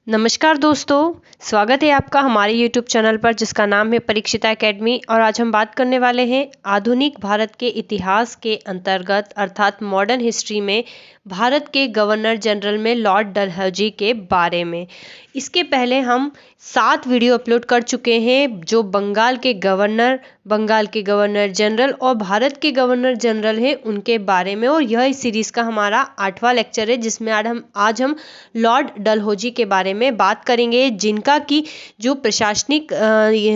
नमस्कार दोस्तों, स्वागत है आपका हमारे YouTube चैनल पर जिसका नाम है परीक्षिता एकेडमी। और आज हम बात करने वाले हैं आधुनिक भारत के इतिहास के अंतर्गत अर्थात मॉडर्न हिस्ट्री में भारत के गवर्नर जनरल में लॉर्ड डलहौजी के बारे में। इसके पहले हम 7 वीडियो अपलोड कर चुके हैं जो बंगाल के गवर्नर जनरल और भारत के गवर्नर जनरल हैं उनके बारे में। और यह इस सीरीज़ का हमारा 8वां लेक्चर है जिसमें आज हम लॉर्ड डलहौजी के बारे में बात करेंगे, जिनका की जो प्रशासनिक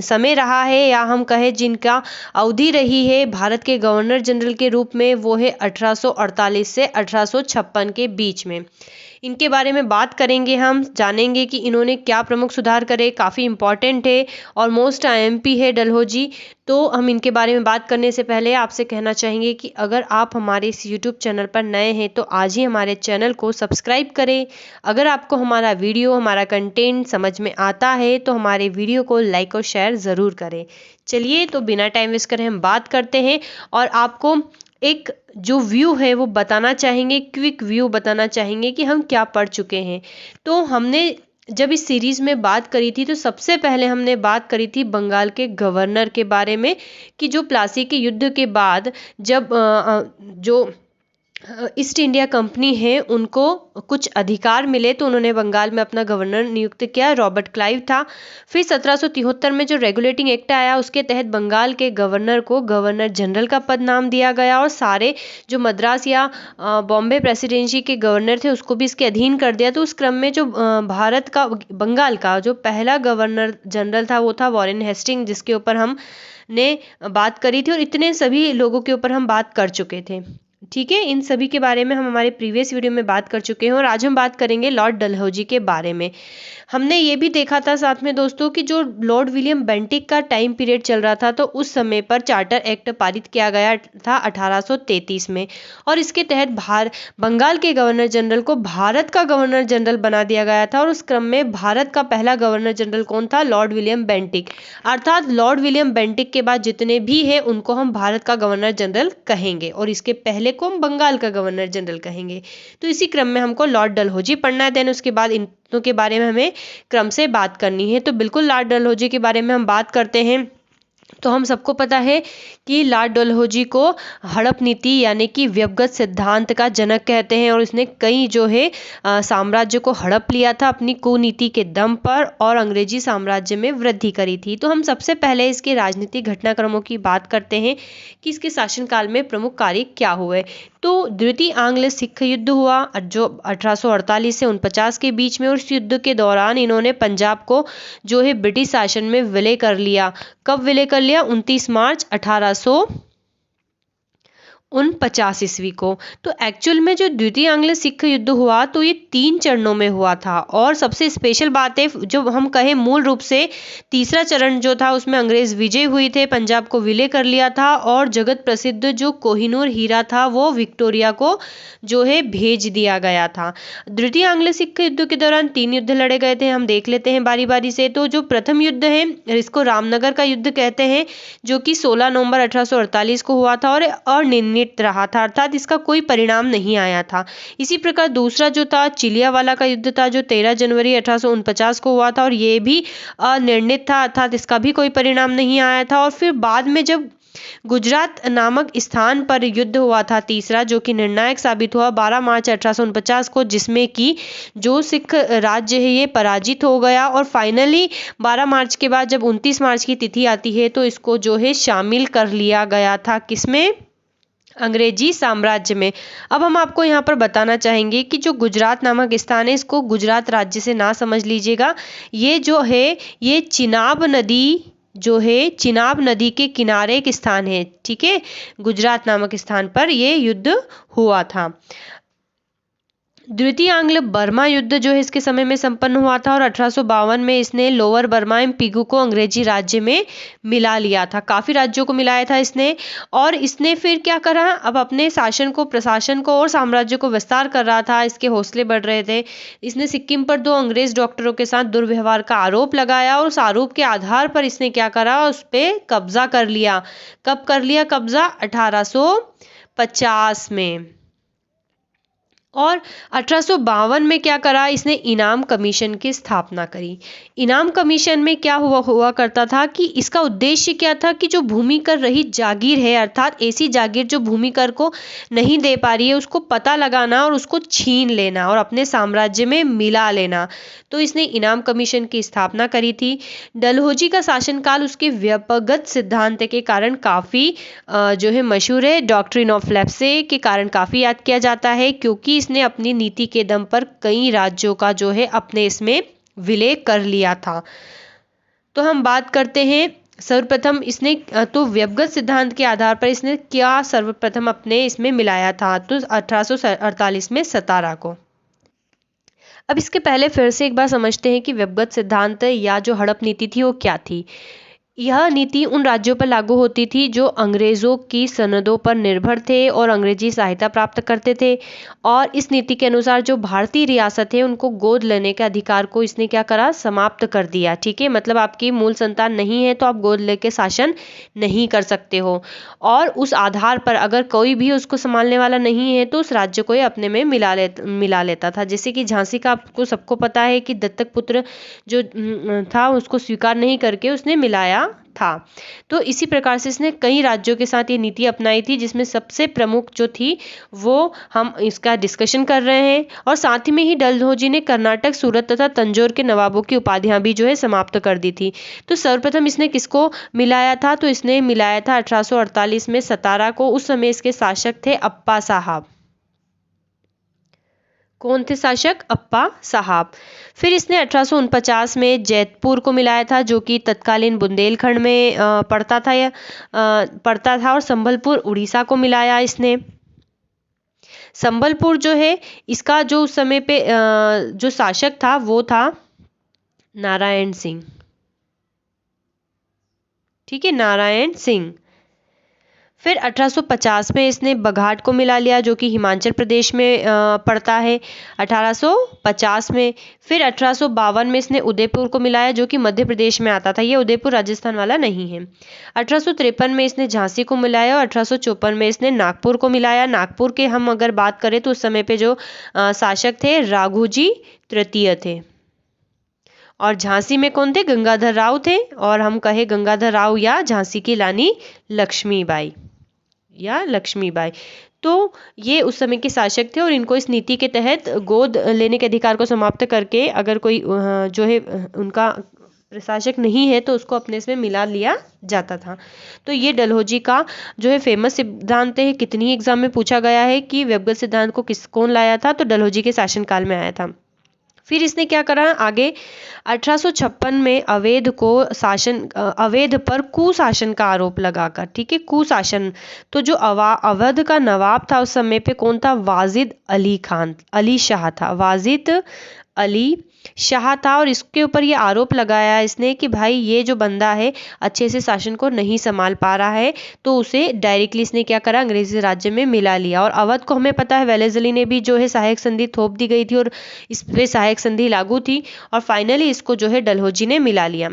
समय रहा है या हम कहें जिनका अवधि रही है भारत के गवर्नर जनरल के रूप में, वो है 1848 से 1856 के बीच में। इनके बारे में बात करेंगे, हम जानेंगे कि इन्होंने क्या प्रमुख सुधार करे। काफ़ी इंपॉर्टेंट है और मोस्ट आईएमपी है डलहौजी। तो हम इनके बारे में बात करने से पहले आपसे कहना चाहेंगे कि अगर आप हमारे इस यूट्यूब चैनल पर नए हैं तो आज ही हमारे चैनल को सब्सक्राइब करें। अगर आपको हमारा वीडियो, हमारा कंटेंट समझ में आता है तो हमारे वीडियो को लाइक और शेयर ज़रूर करें। चलिए तो बिना टाइम वेस्ट करे हम बात करते हैं और आपको एक जो व्यू है वो बताना चाहेंगे, क्विक व्यू बताना चाहेंगे कि हम क्या पढ़ चुके हैं। तो हमने जब इस सीरीज़ में बात करी थी तो सबसे पहले हमने बात करी थी बंगाल के गवर्नर के बारे में कि जो प्लासी के युद्ध के बाद जब जो ईस्ट इंडिया कंपनी है उनको कुछ अधिकार मिले तो उन्होंने बंगाल में अपना गवर्नर नियुक्त किया, रॉबर्ट क्लाइव था। फिर 1773 में जो रेगुलेटिंग एक्ट आया उसके तहत बंगाल के गवर्नर को गवर्नर जनरल का पद नाम दिया गया और सारे जो मद्रास या बॉम्बे प्रेसिडेंसी के गवर्नर थे उसको भी इसके अधीन कर दिया। तो उस क्रम में जो बंगाल का जो पहला गवर्नर जनरल था वो था वॉरेन हेस्टिंग, जिसके ऊपर हम ने बात करी थी और इतने सभी लोगों के ऊपर हम बात कर चुके थे। ठीक है, इन सभी के बारे में हम हमारे प्रीवियस वीडियो में बात कर चुके हैं और आज हम बात करेंगे लॉर्ड डलहौजी के बारे में। हमने ये भी देखा था साथ में दोस्तों कि जो लॉर्ड विलियम बेंटिक का टाइम पीरियड चल रहा था तो उस समय पर चार्टर एक्ट पारित किया गया था 1833 में और इसके तहत बंगाल के गवर्नर जनरल को भारत का गवर्नर जनरल बना दिया गया था। और उस क्रम में भारत का पहला गवर्नर जनरल कौन था? Lord William Bentinck. अर्थात लॉर्ड विलियम बेंटिक के बाद जितने भी हैं उनको हम भारत का गवर्नर जनरल कहेंगे और इसके पहले को हम बंगाल का गवर्नर जनरल कहेंगे। तो इसी क्रम में हमको लॉर्ड डलहौजी पढ़ना है, देन उसके बाद इन के बारे में हमें क्रम से बात करनी है। तो बिल्कुल लॉर्ड डलहौजी के बारे में हम बात करते हैं। तो हम सबको पता है कि लॉर्ड डलहौजी को हड़प नीति यानी कि व्यवगत सिद्धांत का जनक कहते हैं और इसने कई जो है साम्राज्य को हड़प लिया था अपनी कुनीति के दम पर और अंग्रेजी साम्राज्य में वृद्धि करी थी। तो हम सबसे पहले इसके राजनीतिक घटनाक्रमों की बात करते हैं कि इसके शासनकाल में प्रमुख कार्य क्या हुए। तो द्वितीय आंग्ल सिख युद्ध हुआ जो 1848 से 49 के बीच में और इस युद्ध के दौरान इन्होंने पंजाब को जो है ब्रिटिश शासन में विलय कर लिया। कब विलय कर लिया? 29 मार्च 1849 ईस्वी को। तो एक्चुअल में जो द्वितीय आंग्ल सिख युद्ध हुआ तो ये 3 चरणों में हुआ था और सबसे स्पेशल बात है जो हम कहें मूल रूप से तीसरा चरण जो था उसमें अंग्रेज विजय हुई थे, पंजाब को विलय कर लिया था और जगत प्रसिद्ध जो कोहिनूर हीरा था वो विक्टोरिया को जो है भेज दिया गया था। द्वितीय आंग्ल सिख युद्ध के दौरान 3 युद्ध लड़े गए थे, हम देख लेते हैं बारी बारी से। तो जो प्रथम युद्ध है इसको रामनगर का युद्ध कहते हैं जो कि 16 नवंबर 1848 को हुआ था और अनिर्णित रहा था, अर्थात इसका कोई परिणाम नहीं आया था। इसी प्रकार दूसरा जो था चिलियावाला का युद्ध था जो 13 जनवरी 1849 को हुआ था और ये भी अनिर्णित था, अर्थात इसका भी कोई परिणाम नहीं आया था। और फिर बाद में जब गुजरात नामक स्थान पर युद्ध हुआ था तीसरा, जो कि निर्णायक साबित हुआ 12 मार्च 1849 को, जिसमें कि जो सिख राज्य है ये पराजित हो गया और फाइनली 12 मार्च के बाद जब 29 मार्च की तिथि आती है तो इसको जो है शामिल कर लिया गया था। किसमें? अंग्रेजी साम्राज्य में। अब हम आपको यहाँ पर बताना चाहेंगे कि जो गुजरात नामक स्थान है इसको गुजरात राज्य से ना समझ लीजिएगा। ये जो है ये चिनाब नदी के किनारे एक स्थान है। ठीक है, गुजरात नामक स्थान पर ये युद्ध हुआ था। द्वितीय आंग्ल बर्मा युद्ध जो है इसके समय में संपन्न हुआ था और 1852 में इसने लोअर बर्मा एवं पीगू को अंग्रेजी राज्य में मिला लिया था। काफ़ी राज्यों को मिलाया था इसने और इसने फिर क्या करा, अब अपने शासन को, प्रशासन को और साम्राज्य को विस्तार कर रहा था, इसके हौसले बढ़ रहे थे। इसने सिक्किम पर 2 अंग्रेज डॉक्टरों के साथ दुर्व्यवहार का आरोप लगाया और उस आरोप के आधार पर इसने क्या करा, उस पर कब्जा कर लिया। कब कर लिया कब्जा? 1850 में। और 1852 में क्या करा, इसने इनाम कमीशन की स्थापना करी। इनाम कमीशन में क्या हुआ करता था कि इसका उद्देश्य क्या था कि जो भूमि कर रहित जागीर है, अर्थात ऐसी जागीर जो भूमि कर को नहीं दे पा रही है, उसको पता लगाना और उसको छीन लेना और अपने साम्राज्य में मिला लेना। तो इसने इनाम कमीशन की स्थापना करी थी। डलहौजी का शासनकाल उसके व्यपगत सिद्धांत के कारण काफ़ी जो है मशहूर है। डॉक्ट्रिन ऑफ लेप्से के कारण काफ़ी याद किया जाता है, क्योंकि इसने अपनी नीति के दम पर कई राज्यों का जो है अपने इसमें विलय कर लिया था। तो हम बात करते हैं सर्वप्रथम इसने तो व्यपगत सिद्धांत के आधार पर इसने क्या सर्वप्रथम अपने इसमें मिलाया था, तो 1848 में सतारा को। अब इसके पहले फिर से एक बार समझते हैं कि व्यपगत सिद्धांत या जो हड़प नीति थी वो क्या थी। यह नीति उन राज्यों पर लागू होती थी जो अंग्रेज़ों की सनदों पर निर्भर थे और अंग्रेजी सहायता प्राप्त करते थे। और इस नीति के अनुसार जो भारतीय रियासत है उनको गोद लेने के अधिकार को इसने क्या करा, समाप्त कर दिया। ठीक है, मतलब आपकी मूल संतान नहीं है तो आप गोद लेके शासन नहीं कर सकते हो। और उस आधार पर अगर कोई भी उसको संभालने वाला नहीं है तो उस राज्य को ये अपने में मिला लेता था। जैसे कि झांसी का आपको सबको पता है कि दत्तक पुत्र जो था उसको स्वीकार नहीं करके उसने मिलाया था। तो इसी प्रकार से इसने कई राज्यों के साथ ये नीति अपनाई थी, जिसमें सबसे प्रमुख जो थी वो हम इसका डिस्कशन कर रहे हैं। और साथ ही में ही डलहौजी ने कर्नाटक, सूरत तथा तंजौर के नवाबों की उपाधियां भी जो है समाप्त कर दी थी। तो सर्वप्रथम इसने किसको मिलाया था, तो इसने मिलाया था 1848 में सतारा को। उस समय इसके शासक थे अप्पा साहब। कौन थे शासक? अप्पा साहब। फिर इसने 1849 में जैतपुर को मिलाया था, जो कि तत्कालीन बुंदेलखंड में पड़ता था। और संबलपुर उड़ीसा को मिलाया इसने। संबलपुर जो है इसका जो उस समय पे जो शासक था वो था नारायण सिंह। ठीक है, नारायण सिंह। फिर 1850 में इसने बघाट को मिला लिया, जो कि हिमाचल प्रदेश में पड़ता है 1850 में। फिर 1852 में इसने उदयपुर को मिलाया, जो कि मध्य प्रदेश में आता था। ये उदयपुर राजस्थान वाला नहीं है। 1853 में इसने झांसी को मिलाया और 1854 में इसने नागपुर को मिलाया। नागपुर के हम अगर बात करें तो उस समय पे जो शासक थे राघोजी तृतीय थे। और झांसी में कौन थे? गंगाधर राव थे। और हम कहे गंगाधर राव या झांसी की रानी लक्ष्मीबाई या लक्ष्मीबाई। तो ये उस समय के शासक थे और इनको इस नीति के तहत गोद लेने के अधिकार को समाप्त करके अगर कोई जो है उनका प्रशासक नहीं है तो उसको अपने इसमें मिला लिया जाता था। तो ये डलहौजी का जो है फेमस सिद्धांत है। कितनी एग्जाम में पूछा गया है कि व्यपगत सिद्धांत को कौन लाया था, तो डलहौजी के शासनकाल में आया था। फिर इसने क्या करा आगे, 1856 में अवैध पर कुशासन का आरोप लगाकर, ठीक है, कुशासन। तो जो अवध का नवाब था उस समय पे कौन था? वाजिद अली शाह था। वाजिद अली शाह था। और इसके ऊपर ये आरोप लगाया इसने कि भाई ये जो बंदा है अच्छे से शासन को नहीं संभाल पा रहा है, तो उसे डायरेक्टली इसने क्या करा, अंग्रेजी राज्य में मिला लिया। और अवध को हमें पता है वेलेस्ली ने भी जो है सहायक संधि थोप दी गई थी और इस पे सहायक संधि लागू थी। और फाइनली इसको जो है डलहौजी ने मिला लिया।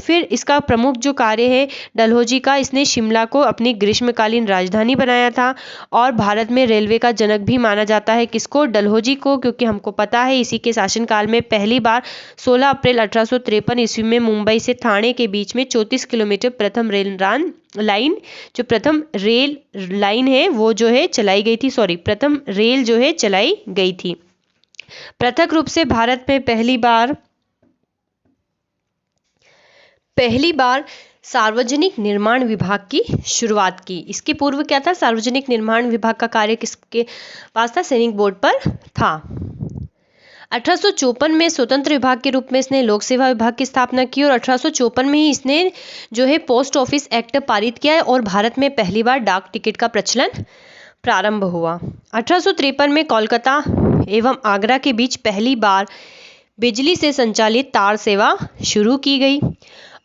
फिर इसका प्रमुख जो कार्य है डलहौजी का, इसने शिमला को अपनी ग्रीष्मकालीन राजधानी बनाया था। और भारत में रेलवे का जनक भी माना जाता है किसको? डलहौजी को, क्योंकि हमको पता है इसी के शासनकाल में पहली बार 16 अप्रैल 1853 ईस्वी में मुंबई से ठाणे के बीच में 34 किलोमीटर प्रथम रेल लाइन है वो जो है चलाई गई थी। प्रथम रेल जो है चलाई गई थी। पृथक रूप से भारत में पहली बार सार्वजनिक निर्माण विभाग की शुरुआत की। इसके पूर्व क्या था? सार्वजनिक निर्माण विभाग का कार्य किसके पास था? सैनिक बोर्ड पर था। 1854 में स्वतंत्र विभाग के रूप में इसने लोक सेवा विभाग की स्थापना की और 1854 में ही इसने जो है पोस्ट ऑफिस एक्ट पारित किया और भारत में पहली बार डाक टिकट का प्रचलन प्रारंभ हुआ। 1853 में कोलकाता एवं आगरा के बीच पहली बार बिजली से संचालित तार सेवा शुरू की गई।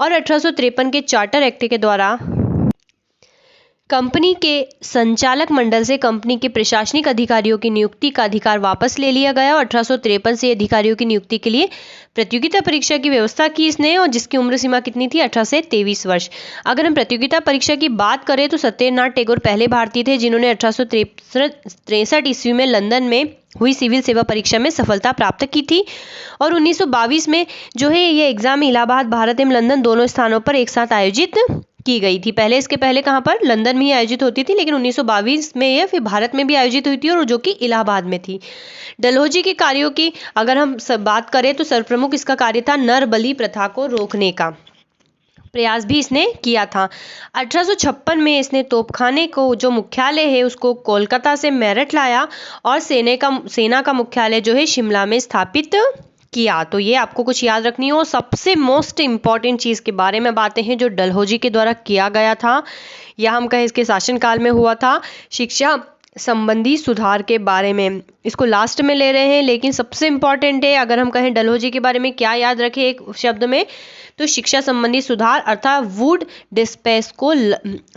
और 1853 के चार्टर एक्ट के द्वारा कंपनी के संचालक मंडल से कंपनी के प्रशासनिक अधिकारियों की नियुक्ति का अधिकार वापस ले लिया गया और 1853 से अधिकारियों की नियुक्ति के लिए प्रतियोगिता परीक्षा की व्यवस्था की इसने, और जिसकी उम्र सीमा कितनी थी, 18 से 23 वर्ष। अगर हम प्रतियोगिता परीक्षा की बात करें तो सत्येंद्रनाथ टैगोर पहले भारतीय थे जिन्होंने 1863 ईस्वी में लंदन में हुई सिविल सेवा परीक्षा में सफलता प्राप्त की थी, और 1922 में जो है ये एग्जाम इलाहाबाद, भारत एवं लंदन दोनों स्थानों पर एक साथ आयोजित की गई थी। पहले इसके पहले कहाँ पर, लंदन में ही आयोजित होती थी, लेकिन 1922 में यह फिर भारत में भी आयोजित हुई थी, और जो कि इलाहाबाद में थी। डलहौजी के कार्यों की अगर हम बात करें तो सर्वप्रमुख इसका कार्य था नर बलि प्रथा को रोकने का प्रयास भी इसने किया था। 1856 में इसने तोपखाने को जो मुख्यालय है उसको कोलकाता से मेरठ लाया और सेना का मुख्यालय जो है शिमला में स्थापित किया। तो ये आपको कुछ याद रखनी हो। सबसे मोस्ट इम्पॉर्टेंट चीज़ के बारे में बातें हैं जो डलहौजी के द्वारा किया गया था या हम कहें इसके शासनकाल में हुआ था, शिक्षा संबंधी सुधार के बारे में। इसको लास्ट में ले रहे हैं, लेकिन सबसे इम्पॉर्टेंट है। अगर हम कहें डलहौजी के बारे में क्या याद रखें एक शब्द में, तो शिक्षा संबंधी सुधार अर्थात वुड डिस्पेस को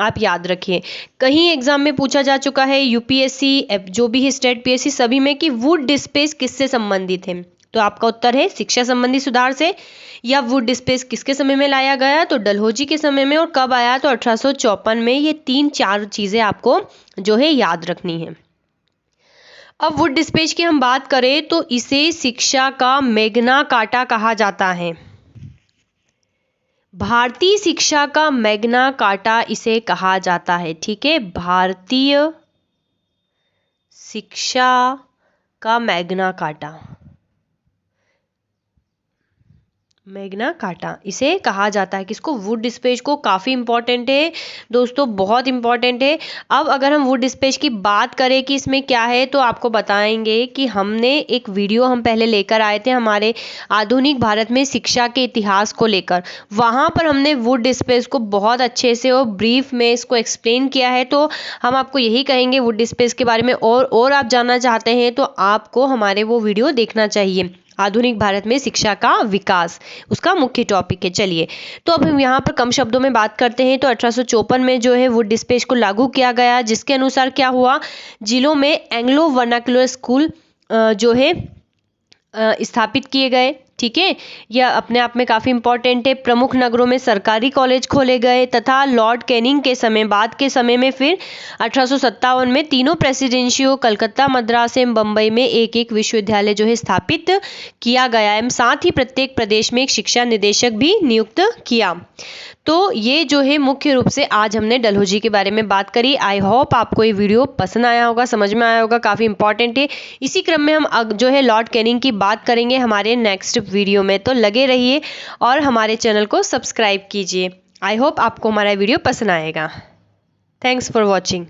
आप याद रखिए। कहीं एग्जाम में पूछा जा चुका है, यूपीएससी जो भी है स्टेट पीएससी सभी में, कि वुड डिस्पेस किससे संबंधित है। तो आपका उत्तर है शिक्षा संबंधी सुधार से। या वुड डिस्पेस किसके समय में लाया गया, तो डलहौजी के समय में। और कब आया, तो 1854 में। ये 3-4 चीजें आपको जो है याद रखनी है। अब वुड डिस्पेच की हम बात करें तो इसे शिक्षा का मैग्ना कार्टा कहा जाता है। भारतीय शिक्षा का मैग्ना कार्टा इसे कहा जाता है। ठीक है, भारतीय शिक्षा का मैग्ना कार्टा, मैग्ना कार्टा इसे कहा जाता है। किसको, वुड डिस्पेच को। काफ़ी इंपॉर्टेंट है दोस्तों, बहुत इंपॉर्टेंट है। अब अगर हम वुड डिस्पेच की बात करें कि इसमें क्या है, तो आपको बताएंगे कि हमने एक वीडियो हम पहले लेकर आए थे हमारे आधुनिक भारत में शिक्षा के इतिहास को लेकर। वहाँ पर हमने वुड डिस्पेच को बहुत अच्छे से और ब्रीफ में इसको एक्सप्लेन किया है। तो हम आपको यही कहेंगे वुड डिस्पेच के बारे में, और आप जानना चाहते हैं तो आपको हमारे वो वीडियो देखना चाहिए। आधुनिक भारत में शिक्षा का विकास उसका मुख्य टॉपिक है। चलिए, तो अब हम यहाँ पर कम शब्दों में बात करते हैं। तो 1854 में जो है वुड डिस्पेच को लागू किया गया, जिसके अनुसार क्या हुआ, जिलों में एंग्लो वर्नाकुलर स्कूल जो है स्थापित किए गए। ठीक है, यह अपने आप में काफ़ी इंपॉर्टेंट है। प्रमुख नगरों में सरकारी कॉलेज खोले गए तथा लॉर्ड कैनिंग के समय, बाद के समय में फिर 1857 में तीनों प्रेसिडेंसियों कलकत्ता, मद्रास एवं बम्बई में एक एक विश्वविद्यालय जो है स्थापित किया गया एवं साथ ही प्रत्येक प्रदेश में एक शिक्षा निदेशक भी नियुक्त किया। तो ये जो है मुख्य रूप से आज हमने डलहौजी के बारे में बात करी। आई होप आपको ये वीडियो पसंद आया होगा, समझ में आया होगा, काफ़ी इंपॉर्टेंट है। इसी क्रम में हम जो है लॉर्ड कैनिंग की बात करेंगे हमारे नेक्स्ट वीडियो में। तो लगे रहिए और हमारे चैनल को सब्सक्राइब कीजिए। आई होप आपको हमारा वीडियो पसंद आएगा। Thanks for watching.